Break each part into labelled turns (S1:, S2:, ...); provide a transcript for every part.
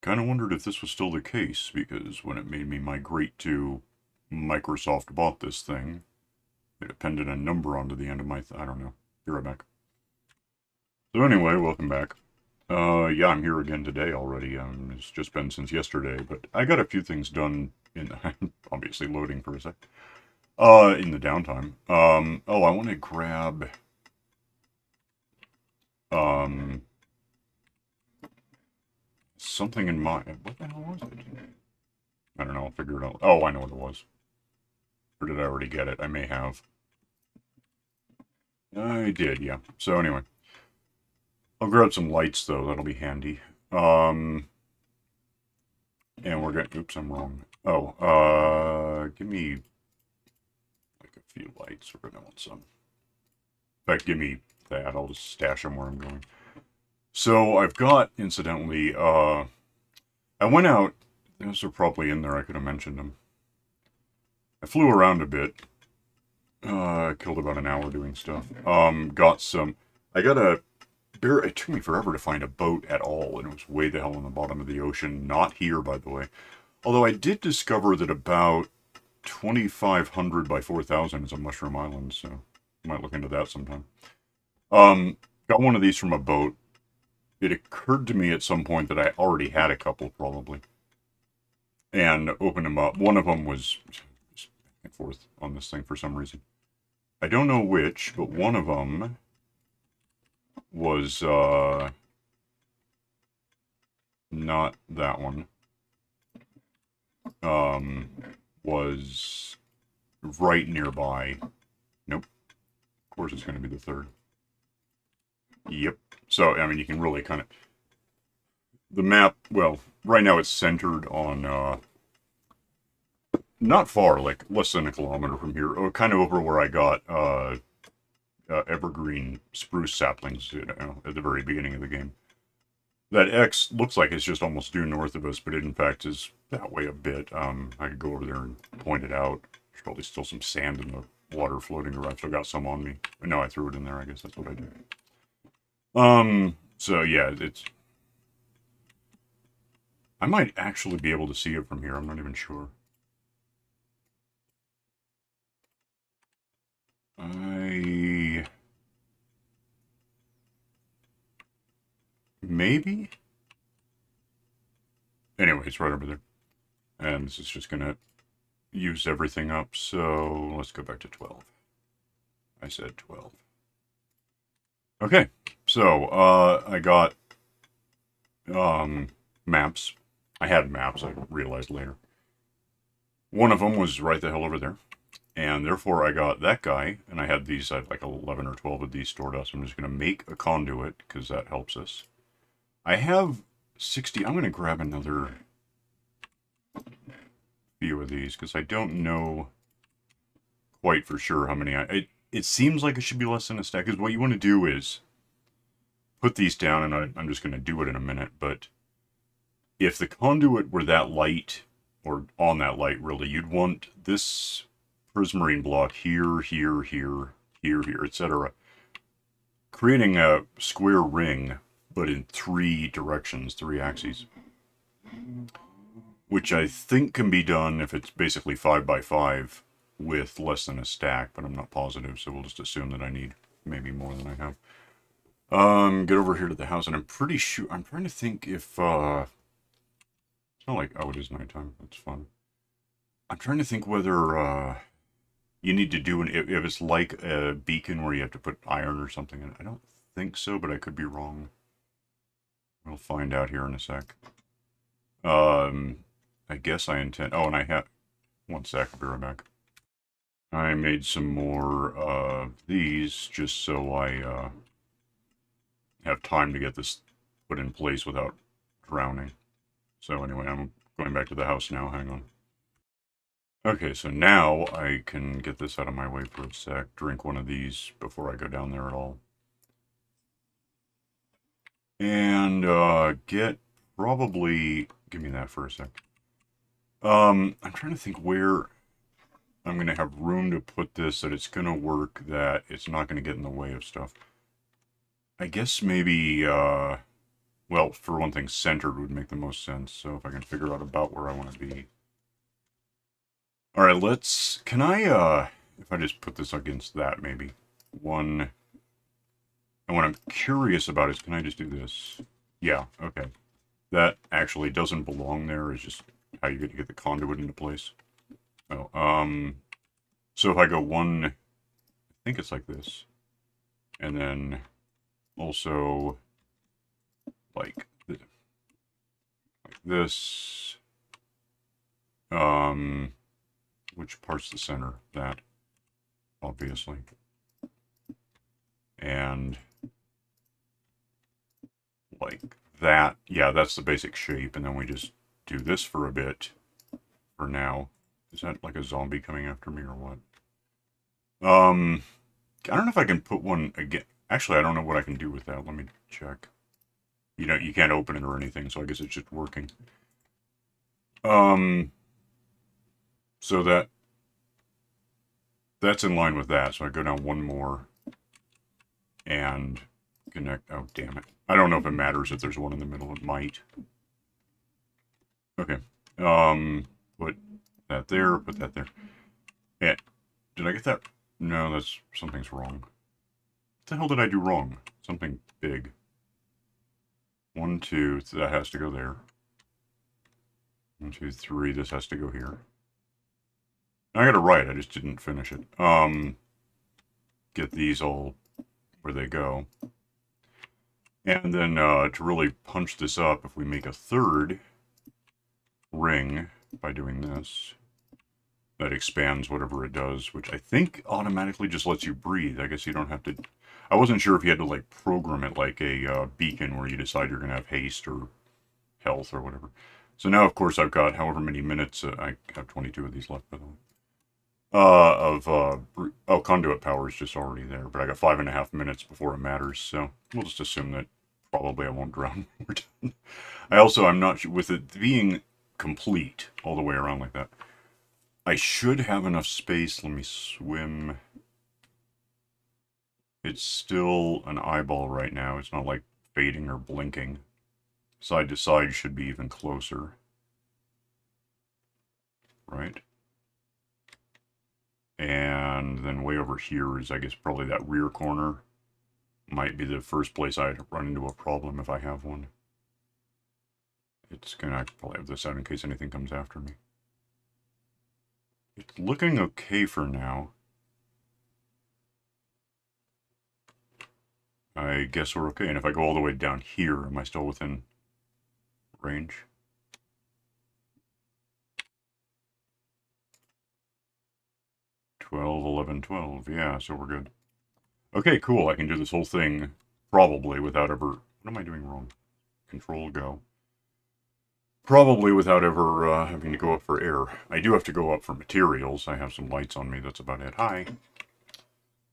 S1: kind of wondered if this was still the case, because when it made me migrate to Microsoft bought this thing, it appended a number onto the end of my, I don't know. Be right back. So anyway, welcome back. Yeah, I'm here again today already. It's just been since yesterday, but I got a few things done in, obviously loading for a sec. In the downtime. I want to grab, um, something in my, what the hell was it? I don't know, I'll figure it out. Oh, I know what it was. Or did I already get it? I may have. I did, yeah. So anyway, I'll grab some lights though. That'll be handy. Um, and we're gonna. Oops, I'm wrong. Oh, give me like a few lights. We're gonna want some. In fact, give me that. I'll just stash them where I'm going. So I've got, incidentally, I went out. Those are probably in there. I could have mentioned them. I flew around a bit. Killed about an hour doing stuff. Got some. I got a it took me forever to find a boat at all, and it was way the hell on the bottom of the ocean. Not here, by the way. Although I did discover that about 2,500 by 4,000 is a mushroom island, so I might look into that sometime. Got one of these from a boat. It occurred to me at some point that I already had a couple, probably, and opened them up. One of them was back and forth on this thing for some reason. I don't know which, but one of them was not that one. Um, was right nearby. Nope. Of course, it's going to be the third. Yep. So I mean, you can really kind of the map. Well, right now it's centered on not far, like less than a kilometer from here, or kind of over where I got evergreen spruce saplings, at the very beginning of the game. That X looks like it's just almost due north of us, but it in fact is that way a bit. I could go over there and point it out. There's probably still some sand in the water floating around. I've still got some on me. No, I threw it in there. I guess that's what I did. So yeah, it's. I might actually be able to see it from here. I'm not even sure. Maybe? Anyway, it's right over there. And this is just gonna use everything up, so let's go back to 12. I said 12. Okay, so, I got, maps. I had maps, I realized later. One of them was right the hell over there. And therefore I got that guy, and I had these, I had like 11 or 12 of these stored up, so I'm just gonna make a conduit, because that helps us. I have 60, I'm gonna grab another few of these, because I don't know quite for sure how many it seems like it should be less than a stack, because what you want to do is put these down, and I'm just going to do it in a minute, but if the conduit were that light, or on that light really, you'd want this prismarine block here, here, here, here, here, etc. Creating a square ring, but in three directions, three axes. Which I think can be done if it's basically 5 by 5 with less than a stack, but I'm not positive, so we'll just assume that I need maybe more than I have. Get over here to the house, and I'm pretty sure, I'm trying to think if, it's not like, oh, it is nighttime, that's fun. I'm trying to think whether, you need to do if it's like a beacon where you have to put iron or something in it. I don't think so, but I could be wrong. We'll find out here in a sec. I guess I intend, oh, and I have, one sec, I'll be right back. I made some more of these just so I have time to get this put in place without drowning. So anyway, I'm going back to the house now. Hang on. Okay, so now I can get this out of my way for a sec. Drink one of these before I go down there at all. And get probably... Give me that for a sec. I'm trying to think where I'm going to have room to put this, that it's going to work, that it's not going to get in the way of stuff. I guess maybe, well, for one thing, centered would make the most sense. So if I can figure out about where I want to be. All right, can I, if I just put this against that, maybe. One, and what I'm curious about is, can I just do this? Yeah, okay. That actually doesn't belong there, it's just how you're going to get the conduit into place. Oh, so if I go one, I think it's like this. And then also like this. Which part's the center? That, obviously. And like that. Yeah, that's the basic shape. And then we just do this for a bit for now. Is that like a zombie coming after me or what? I don't know if I can put one again. Actually, I don't know what I can do with that. Let me check. You can't open it or anything, so I guess it's just working. So that's in line with that. So I go down one more and connect. Oh, damn it. I don't know if it matters if there's one in the middle. It might. Okay. Put that there, put that there. Yeah. Did I get that? No, something's wrong. What the hell did I do wrong? Something big. 1, 2, that has to go there. 1, 2, 3, this has to go here. I got it right, I just didn't finish it. Get these all where they go. And then to really punch this up, if we make a third ring by doing this, that expands whatever it does, which I think automatically just lets you breathe. I guess you don't have to... I wasn't sure if you had to like program it like a beacon where you decide you're going to have haste or health or whatever. So now, of course, I've got however many minutes. I have 22 of these left, by the way. Conduit power is just already there, but I got 5.5 minutes before it matters, so we'll just assume that probably I won't drown when we're done. I'm not sure, with it being complete all the way around like that, I should have enough space. Let me swim. It's still an eyeball right now. It's not like fading or blinking. Side to side should be even closer. Right? And then way over here is, I guess, probably that rear corner. Might be the first place I'd run into a problem if I have one. It's gonna probably have this out in case anything comes after me. It's looking okay for now. I guess we're okay. And if I go all the way down here, am I still within range? $12, $11, $12. Yeah, so we're good. Okay, cool. I can do this whole thing probably without ever... What am I doing wrong? Control, go. Probably without ever having to go up for air. I do have to go up for materials. I have some lights on me. That's about it. Hi.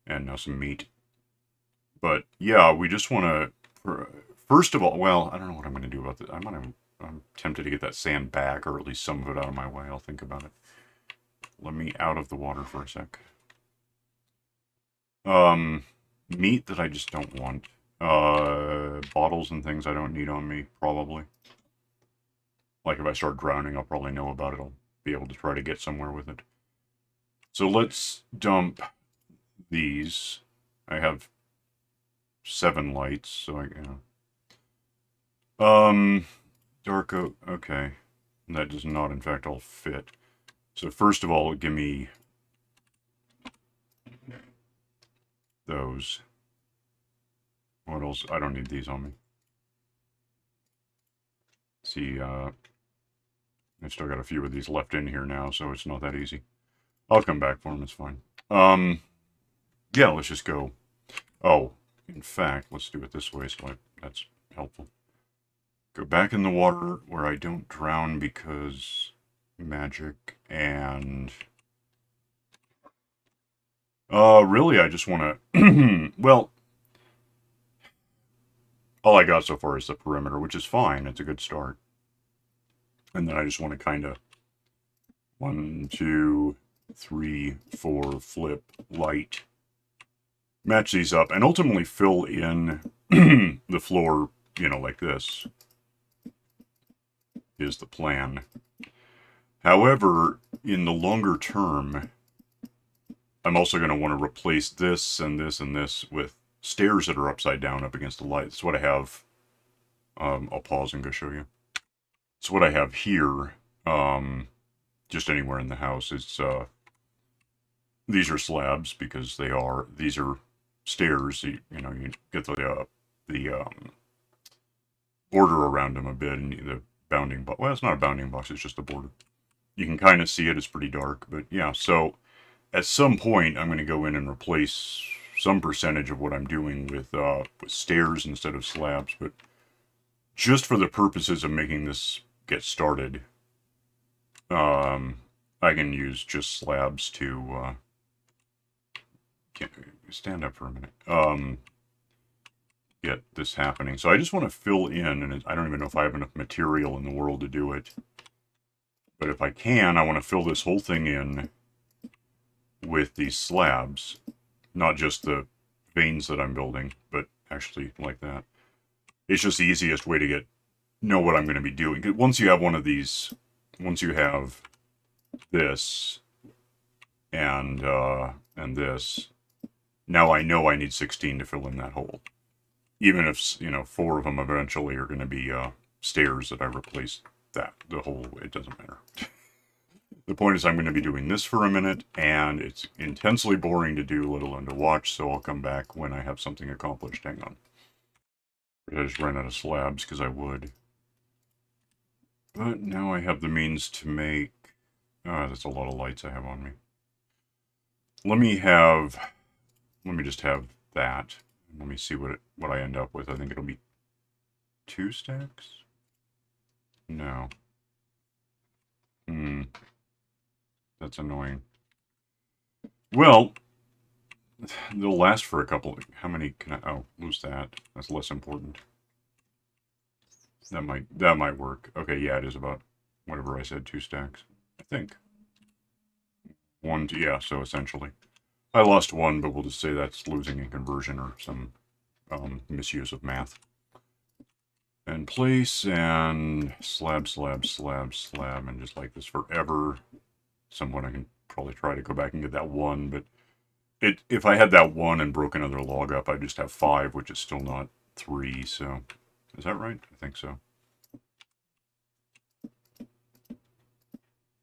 S1: And now some meat. But yeah, we just want to... First of all, well, I don't know what I'm going to do about this. I'm tempted to get that sand back, or at least some of it out of my way. I'll think about it. Let me out of the water for a sec. Meat that I just don't want. Bottles and things I don't need on me, probably. Like if I start drowning, I'll probably know about it. I'll be able to try to get somewhere with it. So let's dump these. I have 7 lights, so dark oak, okay. That does not, in fact, all fit. So first of all, give me those. What else? I don't need these on me. See, I've still got a few of these left in here now, so it's not that easy. I'll come back for them, it's fine. Yeah, let's just go. Oh, in fact, let's do it this way, so that's helpful. Go back in the water where I don't drown because magic, and... really, I just want to... well, all I got so far is the perimeter, which is fine. It's a good start. And then I just want to kind of 1, 2, 3, 4, flip, light, match these up, and ultimately fill in the floor you know, like this is the plan. However, in the longer term, I'm also going to want to replace this and this and this with stairs that are upside down up against the light. That's what I have. I'll pause and go show you. So what I have here, just anywhere in the house, is these are slabs because they are. These are stairs. You know, you get the border around them a bit, and the bounding box. Well, it's not a bounding box. It's just a border. You can kind of see it. It's pretty dark, but yeah. So at some point, I'm going to go in and replace some percentage of what I'm doing with stairs instead of slabs. But just for the purposes of making this get started, I can use just slabs to stand up for a minute. Get this happening. So I just want to fill in, and I don't even know if I have enough material in the world to do it. But if I can, I want to fill this whole thing in with these slabs, not just the veins that I'm building, but actually like that. It's just the easiest way to know what I'm going to be doing. Once you have one of these, once you have this and this, now I know I need 16 to fill in that hole. Even if, you know, 4 of them eventually are going to be stairs that I replace the hole, it doesn't matter. The point is I'm going to be doing this for a minute, and it's intensely boring to do, let alone to watch, so I'll come back when I have something accomplished. Hang on. I just ran out of slabs because I would. But now I have the means to make... that's a lot of lights I have on me. Let me just have that. Let me see what I end up with. I think it'll be 2 stacks? No. That's annoying. Well, they'll last for a couple. How many can I... Oh, lose that. That's less important. That might work. Okay, yeah, it is about whatever I said, 2 stacks. I think. 1, yeah, so essentially. I lost 1, but we'll just say that's losing in conversion or some misuse of math. And place, and slab, slab, slab, slab, and just like this forever. Someone I can probably try to go back and get that 1, but if I had that 1 and broke another log up, I'd just have 5, which is still not 3, so... Is that right? I think so.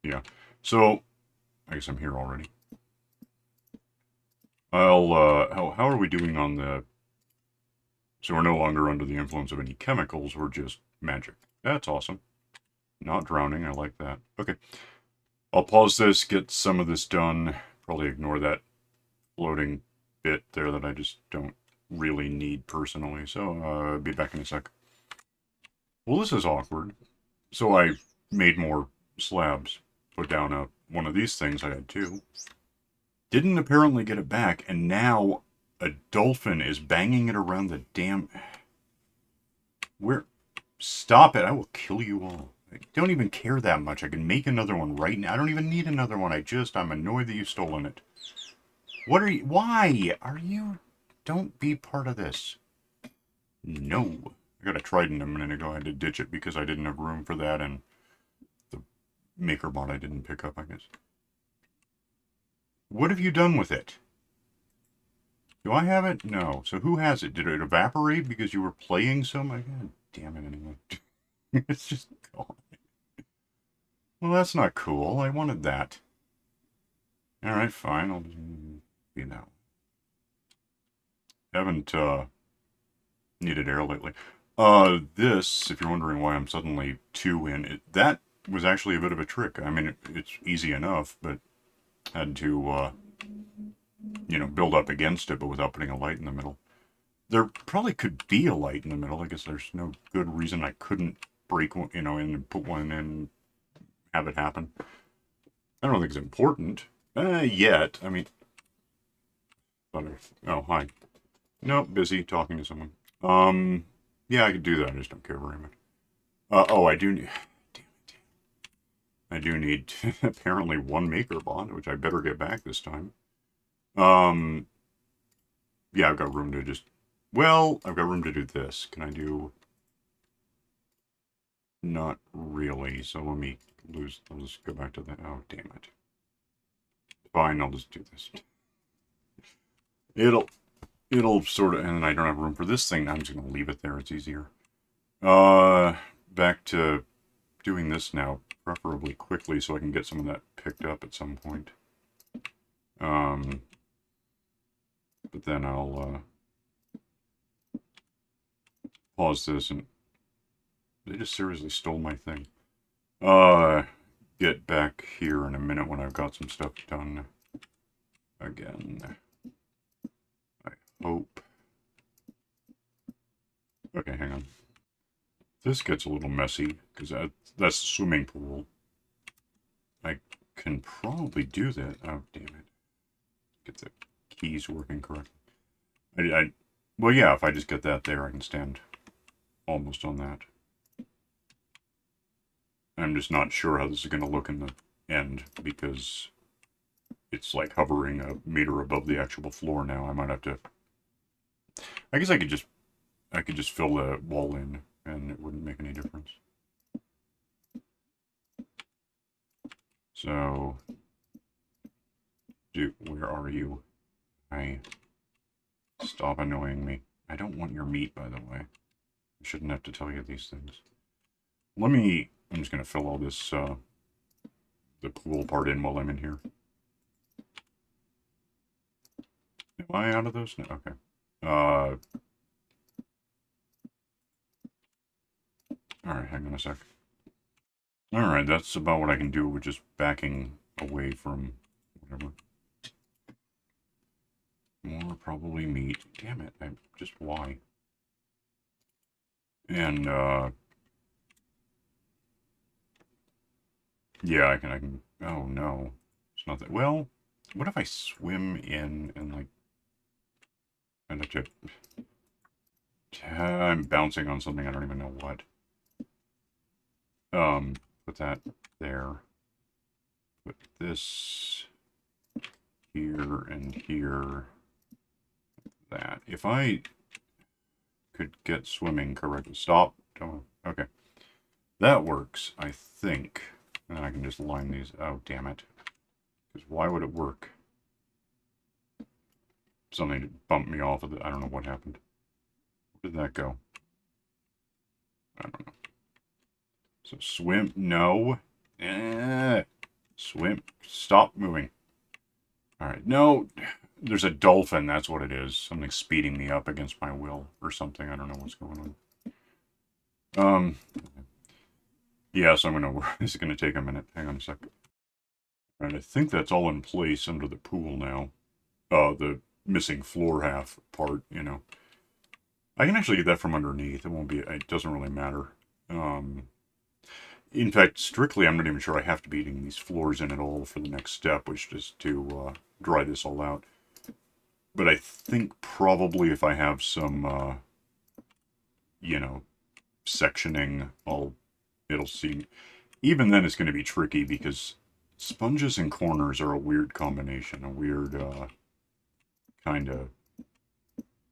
S1: Yeah. So, I guess I'm here already. How are we doing on the... So we're no longer under the influence of any chemicals, we're just magic. That's awesome. Not drowning, I like that. Okay. I'll pause this, get some of this done. Probably ignore that floating bit there that I just don't really need personally. So, I'll be back in a sec. Well, this is awkward. So I made more slabs. Put down one of these things, I had 2. Didn't apparently get it back, and now a dolphin is banging it around the damn... Where? Stop it, I will kill you all. I don't even care that much. I can make another one right now. I don't even need another one. I'm annoyed that you've stolen it. What are you... Why are you... Don't be part of this. No. I got a trident a minute ago. I had to ditch it because I didn't have room for that, and the maker bot I didn't pick up, I guess. What have you done with it? Do I have it? No. So who has it? Did it evaporate because you were playing so much? God damn it, anyway. It's just gone. Well, that's not cool. I wanted that. Alright, fine. I'll just be that one. Haven't needed air lately. This, if you're wondering why I'm suddenly 2 in, that was actually a bit of a trick. I mean, it's easy enough, but had to, you know, build up against it, but without putting a light in the middle. There probably could be a light in the middle. I guess there's no good reason I couldn't break one, you know, and put one in and have it happen. I don't think it's important. Yet. I mean... Oh, hi. Nope, busy talking to someone. Yeah, I could do that. I just don't care very much. Oh, I do need... Damn it. I do need, apparently, 1 maker bond, which I better get back this time. Yeah, I've got room to just... Well, I've got room to do this. Can I do... Not really, so let me lose. I'll just go back to that. Oh, damn it. Fine, I'll just do this. It'll sort of, and I don't have room for this thing. I'm just going to leave it there. It's easier. Back to doing this now, preferably quickly, so I can get some of that picked up at some point. But then I'll pause this, and they just seriously stole my thing. Get back here in a minute when I've got some stuff done again. I hope. Okay, hang on. This gets a little messy, because that's the swimming pool. I can probably do that. Oh, damn it. Get the keys working correctly. Well, yeah, if I just get that there, I can stand almost on that. I'm just not sure how this is going to look in the end, because it's like hovering a meter above the actual floor now. I might have to... I guess I could just fill the wall in, and it wouldn't make any difference. So... where are you? Stop annoying me. I don't want your meat, by the way. I shouldn't have to tell you these things. I'm just going to fill all this, the pool part in while I'm in here. Am I out of those? No, okay. Alright, hang on a sec. Alright, that's about what I can do with just backing away from whatever. More probably meat. Damn it, why? And, yeah, I can, oh no. It's not that, well, what if I swim in and, like, I'd have to, I'm bouncing on something, I don't even know what. Put that there. Put this here and here. That. If I could get swimming correctly. Stop. Don't. Okay. That works, I think. And I can just line these. Oh, damn it. Because why would it work? Something bumped me off of it. I don't know what happened. Where did that go? I don't know. So swim. No. Swim. Stop moving. Alright. No. There's a dolphin. That's what it is. Something speeding me up against my will. Or something. I don't know what's going on. Yeah, so I'm gonna... This is gonna take a minute. Hang on a sec. Alright, I think that's all in place under the pool now. The missing floor half part, you know. I can actually get that from underneath. It won't be... It doesn't really matter. In fact, strictly, I'm not even sure I have to be eating these floors in at all for the next step, which is to dry this all out. But I think probably if I have some, you know, sectioning, it'll seem... Even then it's going to be tricky because sponges and corners are a weird combination, a weird kind of...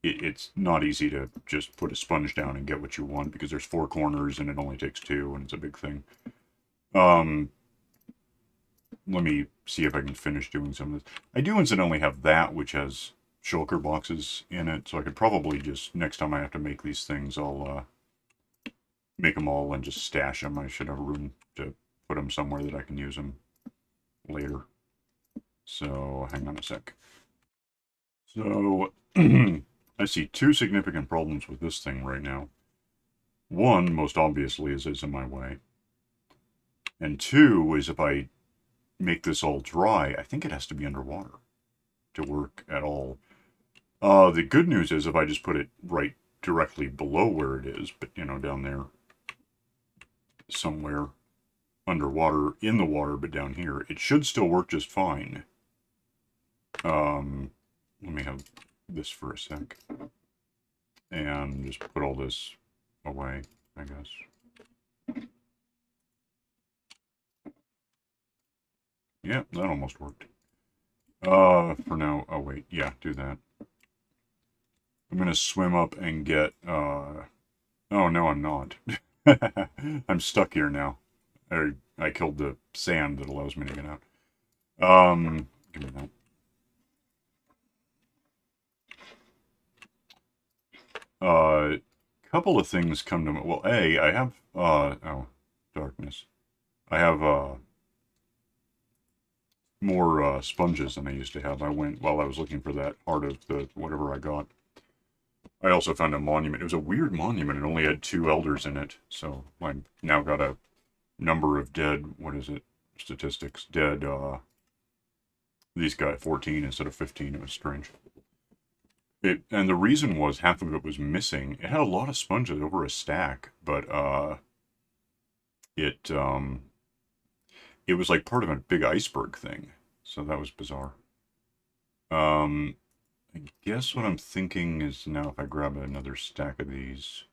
S1: It's not easy to just put a sponge down and get what you want because there's 4 corners and it only takes 2 and it's a big thing. Let me see if I can finish doing some of this. I do incidentally have that which has shulker boxes in it, so I could probably just, next time I have to make these things, I'll make them all and just stash them. I should have room to put them somewhere that I can use them later. So, hang on a sec. So, I see 2 significant problems with this thing right now. One, most obviously, is it's in my way. And 2 is if I make this all dry, I think it has to be underwater to work at all. The good news is if I just put it right directly below where it is, but, you know, down there somewhere underwater, in the water, but down here, it should still work just fine. Let me have this for a sec. And just put all this away, I guess. Yeah, that almost worked. For now, oh wait, yeah, do that. I'm gonna swim up and get, oh no, I'm not. I'm stuck here now. I killed the sand that allows me to get out. Give me that. Couple of things come to me. Well, I have, oh, darkness. I have, more, sponges than I used to have. I went, while I was looking for that heart of the, whatever I got. I also found a monument. It was a weird monument. It only had 2 elders in it. So I now got a number of dead, what is it? Statistics. Dead, these guys, 14 instead of 15. It was strange. And the reason was half of it was missing. It had a lot of sponges over a stack, but it it was like part of a big iceberg thing. So that was bizarre. Um I guess what I'm thinking is now if I grab another stack of these,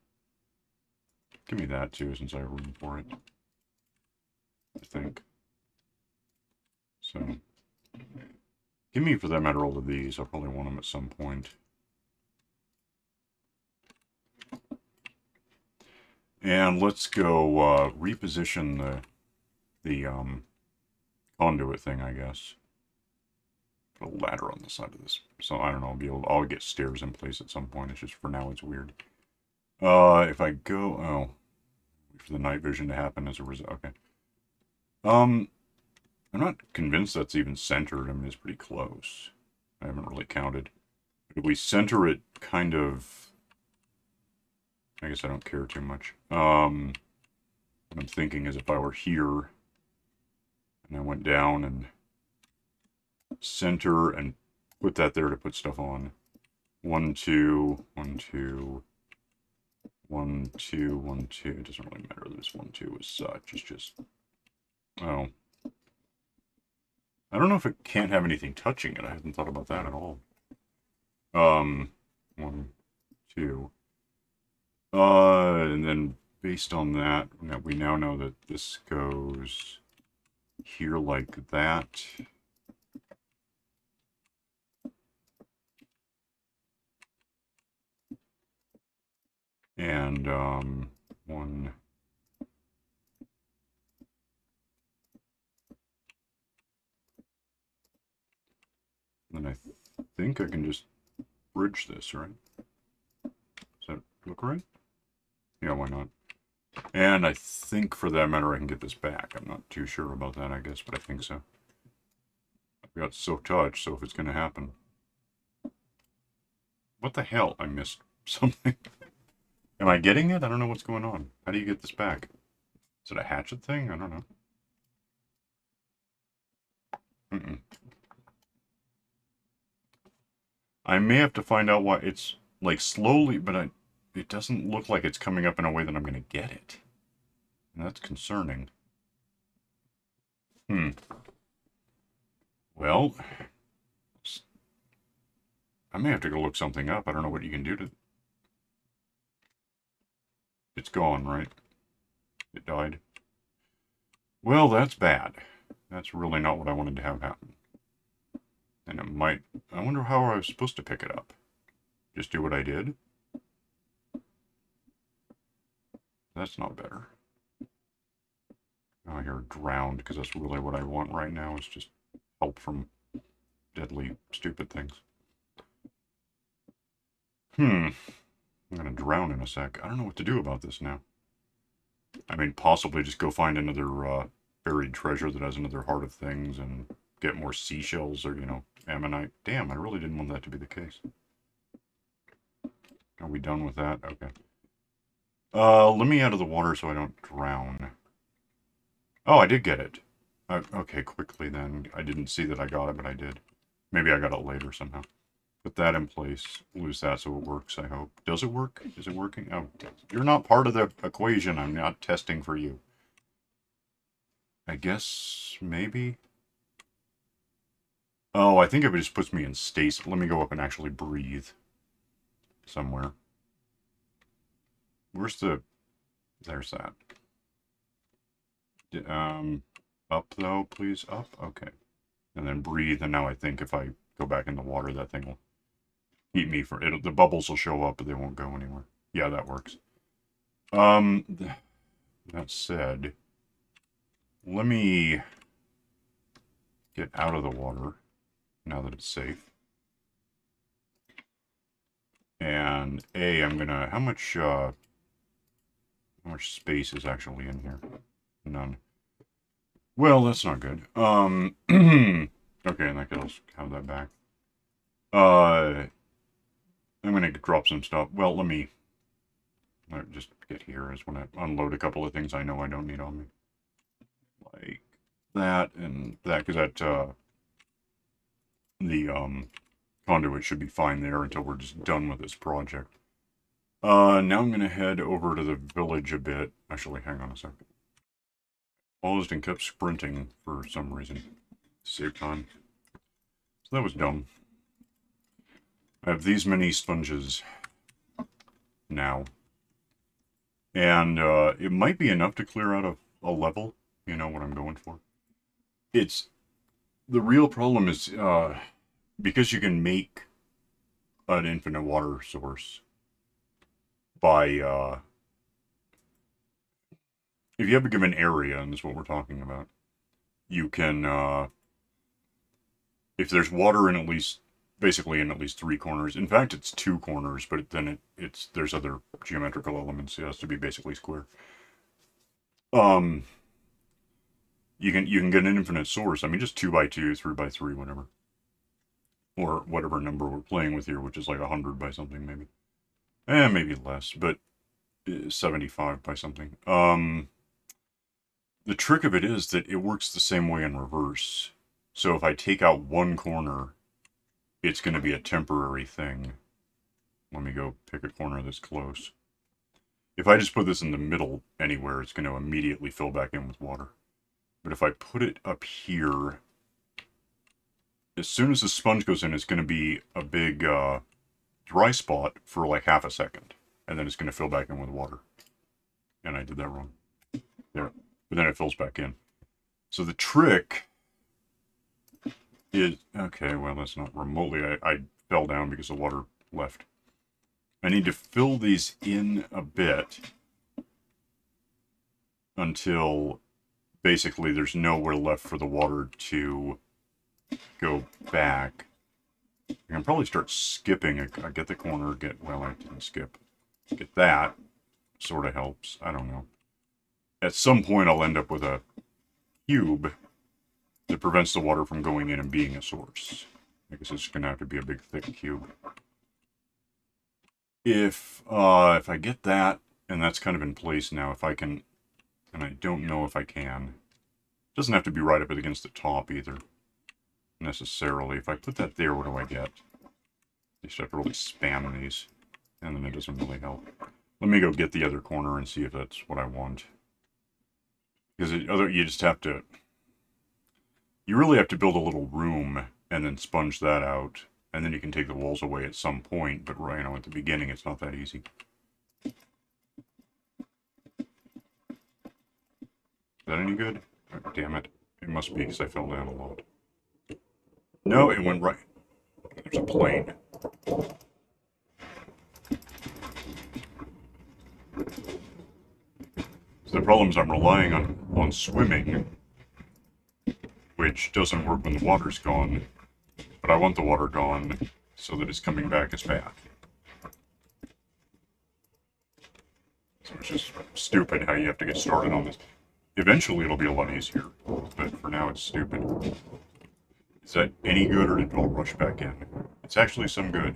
S1: give me that too since I have room for it. I think. So give me for that matter all of these. I'll probably want them at some point. And let's go reposition the conduit thing, I guess. Put a ladder on the side of this. So I don't know, I'll get stairs in place at some point. It's just for now it's weird. If I go wait for the night vision to happen as a result. Okay. I'm not convinced that's even centered. I mean it's pretty close. I haven't really counted. But if we center it kind of, I guess I don't care too much. What I'm thinking is if I were here and I went down and center and put that there to put stuff on. 1, 2, 1, 2, 1, 2, 1, 2. It doesn't really matter that it's 1, 2 as such. It's just, oh. I don't know if it can't have anything touching it. I hadn't thought about that at all. 1, 2. And then based on that, we now know that this goes here like that. And, 1. Then I think I can just bridge this, right? Does that look right? Yeah, why not? And I think for that matter I can get this back. I'm not too sure about that, I guess, but I think so. I've got Silk Touch, so if it's going to happen. What the hell? I missed something. Am I getting it? I don't know what's going on. How do you get this back? Is it a hatchet thing? I don't know. Mm-mm. I may have to find out why it's like slowly, but it doesn't look like it's coming up in a way that I'm going to get it. And that's concerning. Well, I may have to go look something up. I don't know what you can do to... It's gone, right? It died. Well, that's bad. That's really not what I wanted to have happen. And it might... I wonder how I was supposed to pick it up. Just do what I did? That's not better. Oh, you're drowned, because that's really what I want right now, is just help from deadly, stupid things. I'm gonna drown in a sec. I don't know what to do about this now. I mean, possibly just go find another buried treasure that has another heart of things and get more seashells or, ammonite. Damn, I really didn't want that to be the case. Are we done with that? Okay. Let me out of the water so I don't drown. Oh, I did get it. Okay, quickly then. I didn't see that I got it, but I did. Maybe I got it later somehow. Put that in place. Lose that so it works, I hope. Does it work? Is it working? Oh, you're not part of the equation. I'm not testing for you. I guess, maybe? Oh, I think it just puts me in stasis. Let me go up and actually breathe. Somewhere. Where's the... There's that. Up though, please. Up? Okay. And then breathe, and now I think if I go back in the water, that thing will keep me for... The bubbles will show up, but they won't go anywhere. Yeah, that works. That said, let me get out of the water now that it's safe. And I'm gonna, how much space is actually in here? None. Well, that's not good. Okay, in that case, I'll have that back. I'm gonna drop some stuff. Well, let me just get here is when I unload a couple of things I know I don't need on me. Like that and that, because that, the conduit should be fine there until we're just done with this project. Now I'm gonna head over to the village a bit. Actually, hang on a second. Paused and kept sprinting for some reason. Save time. So that was dumb. I have these many sponges now. And it might be enough to clear out a level. You know what I'm going for. It's... The real problem is because you can make an infinite water source by... if you have a given area, and that's what we're talking about, you can... if there's water in at least... Basically in at least 3 corners. In fact, it's 2 corners, but then there's other geometrical elements. It has to be basically square. You can get an infinite source. I mean, just 2 by 2, 3 by 3, whatever, or whatever number we're playing with here, which is like 100 by something, maybe, maybe less, but 75 by something. The trick of it is that it works the same way in reverse. So if I take out one corner, it's going to be a temporary thing. Let me go pick a corner that's close. If I just put this in the middle anywhere, it's going to immediately fill back in with water. But if I put it up here, as soon as the sponge goes in, it's going to be a big dry spot for like half a second. And then it's going to fill back in with water. And I did that wrong. There. But then it fills back in. So the trick is... Okay, well, that's not remotely... I fell down because the water left. I need to fill these in a bit until basically there's nowhere left for the water to go back. I can probably start skipping. I get the corner, well, I didn't skip. Get that. Sort of helps. I don't know. At some point I'll end up with a cube that prevents the water from going in and being a source. I guess it's going to have to be a big, thick cube. If I get that, and that's kind of in place now, if I can, and I don't know if I can, it doesn't have to be right up against the top either, necessarily. If I put that there, what do I get? I just have to really spam these, and then it doesn't really help. Let me go get the other corner and see if that's what I want. Because you just have to... You really have to build a little room and then sponge that out. And then you can take the walls away at some point. But, you know, at the beginning, it's not that easy. Is that any good? Oh, damn it. It must be because I fell down a lot. No, it went right. There's a plane. So the problem is I'm relying on swimming, which doesn't work when the water's gone, but I want the water gone so that it's coming back as bad. So it's just stupid how you have to get started on this. Eventually it'll be a lot easier, but for now it's stupid. Is that any good, or did it all rush back in? It's actually some good.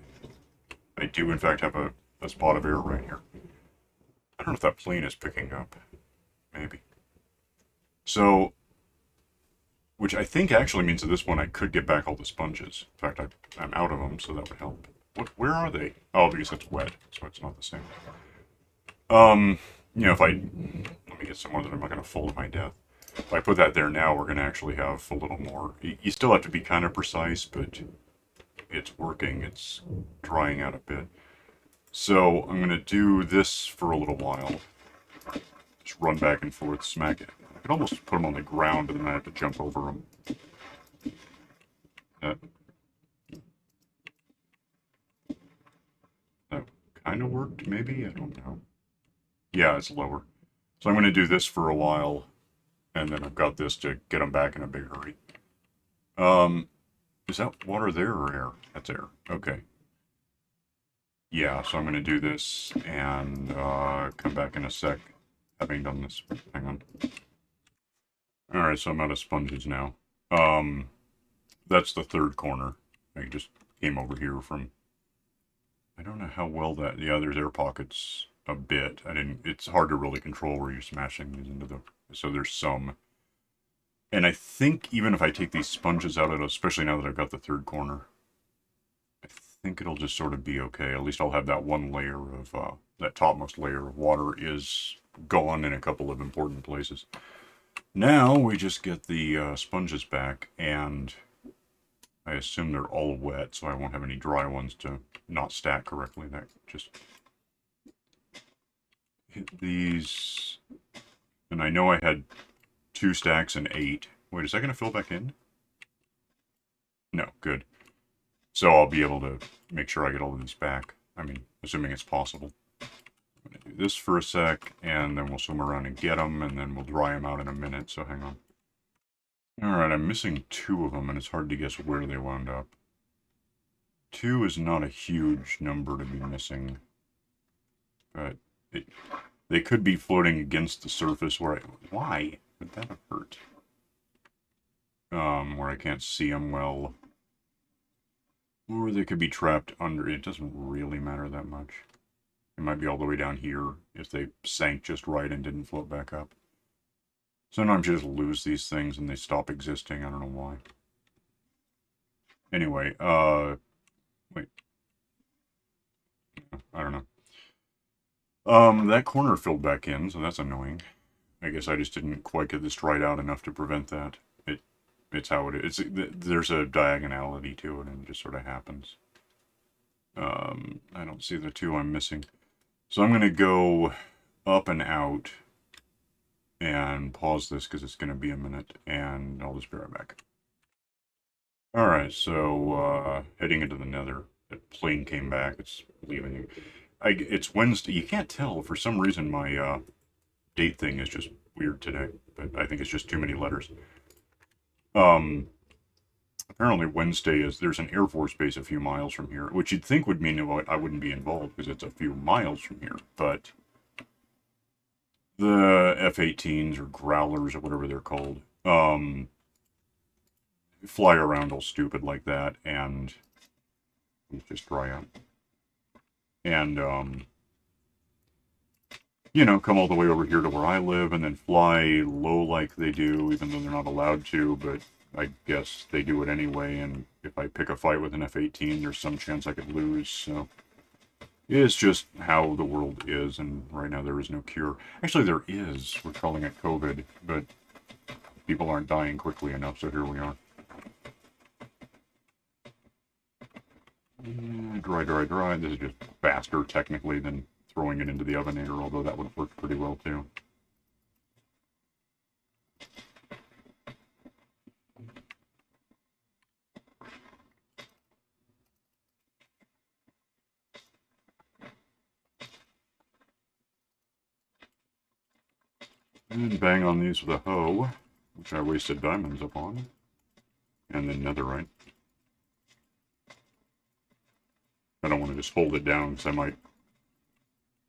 S1: I do in fact have a spot of air right here. I don't know if that plane is picking up. Maybe. So, which I think actually means at this point I could get back all the sponges. In fact, I'm out of them, so that would help. Where are they? Oh, because it's wet, so it's not the same. You know, if let me get some more that I'm not going to fall to my death. If I put that there now, we're going to actually have a little more. You still have to be kind of precise, but it's working. It's drying out a bit. So I'm going to do this for a little while. Just run back and forth, smack it. I could almost put them on the ground, and then I have to jump over them. That kind of worked, maybe? I don't know. Yeah, it's lower. So I'm going to do this for a while, and then I've got this to get them back in a big hurry. Is that water there or air? That's air. Okay. Yeah, so I'm going to do this and come back in a sec, having done this. Hang on. Alright, so I'm out of sponges now. That's the third corner. I just came over here from... I don't know how well that... Yeah, there's air pockets a bit. It's hard to really control where you're smashing these into the... So there's some. And I think even if I take these sponges out, especially now that I've got the third corner, I think it'll just sort of be okay. At least I'll have that one layer of... that topmost layer of water is gone in a couple of important places. Now we just get the sponges back, and I assume they're all wet, so I won't have any dry ones to not stack correctly. That just hit these, and I know I had 2 stacks and 8. Wait, is that going to fill back in? No, good. So I'll be able to make sure I get all of these back. I mean, assuming it's possible. I'm going to do this for a sec, and then we'll swim around and get them, and then we'll dry them out in a minute, so hang on. Alright, I'm missing 2 of them, and it's hard to guess where they wound up. 2 is not a huge number to be missing, but they could be floating against the surface where why would that have hurt? Where I can't see them well. Or they could be trapped under... It doesn't really matter that much. It might be all the way down here if they sank just right and didn't float back up. Sometimes you just lose these things and they stop existing. I don't know why. Anyway, wait. I don't know. That corner filled back in, so that's annoying. I guess I just didn't quite get this dried out enough to prevent that. It's how it is. There's a diagonality to it, and it just sort of happens. I don't see the 2 I'm missing. So I'm going to go up and out and pause this because it's going to be a minute, and I'll just be right back. Alright, so heading into the nether. The plane came back. It's leaving. It's Wednesday. You can't tell. For some reason, my date thing is just weird today, but I think it's just too many letters. Apparently Wednesday there's an Air Force base a few miles from here, which you'd think would mean I wouldn't be involved because it's a few miles from here, but the F-18s or Growlers or whatever they're called, fly around all stupid like that, and just dry out. And, you know, come all the way over here to where I live and then fly low like they do, even though they're not allowed to, but I guess they do it anyway, and if I pick a fight with an F-18, there's some chance I could lose, so... It's just how the world is, and right now there is no cure. Actually, there is. We're calling it COVID, but people aren't dying quickly enough, so here we are. Dry, dry, dry. This is just faster, technically, than throwing it into the ovenator, although that would work pretty well, too. And bang on these with a hoe, which I wasted diamonds upon. And then netherite. I don't want to just hold it down because I might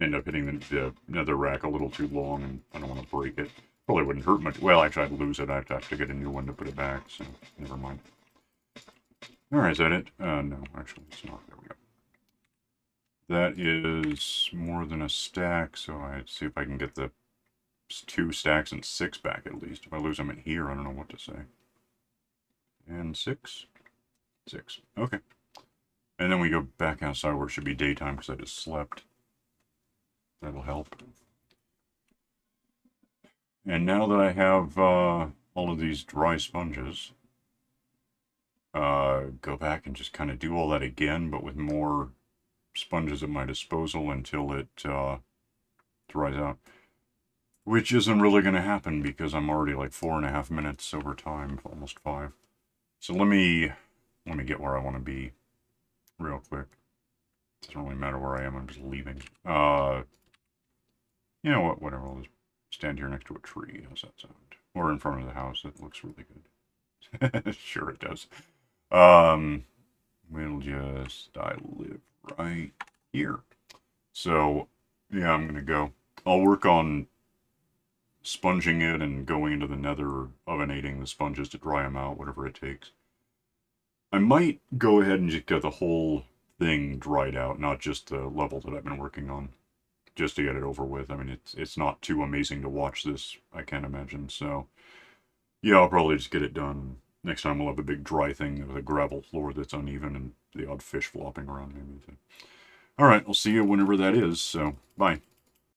S1: end up hitting the nether rack a little too long, and I don't want to break it. Probably wouldn't hurt much. Well, actually, I'd lose it. I'd have to get a new one to put it back, so never mind. Alright, is that it? No, actually, it's not. There we go. That is more than a stack, so I'd see if I can get the 2 stacks and 6 back at least. If I lose them in here, I don't know what to say. And 6? 6. Okay. And then we go back outside where it should be daytime because I just slept. That'll help. And now that I have all of these dry sponges, go back and just kind of do all that again, but with more sponges at my disposal until it dries out. Which isn't really going to happen because I'm already like 4.5 minutes over time, almost 5. So let me get where I want to be real quick. Doesn't really matter where I am, I'm just leaving. You know what, whatever, I'll just stand here next to a tree. How's that sound? Or in front of the house. It looks really good. Sure it does. We'll just, I live right here. So, yeah, I'm going to go. I'll work on sponging it and going into the nether, ovenating the sponges to dry them out, whatever it takes. I might go ahead and just get the whole thing dried out, not just the level that I've been working on, just to get it over with. I mean, it's not too amazing to watch this, I can't imagine, so yeah, I'll probably just get it done. Next time we'll have a big dry thing with a gravel floor that's uneven and the odd fish flopping around maybe. Alright, I'll see you whenever that is, so bye.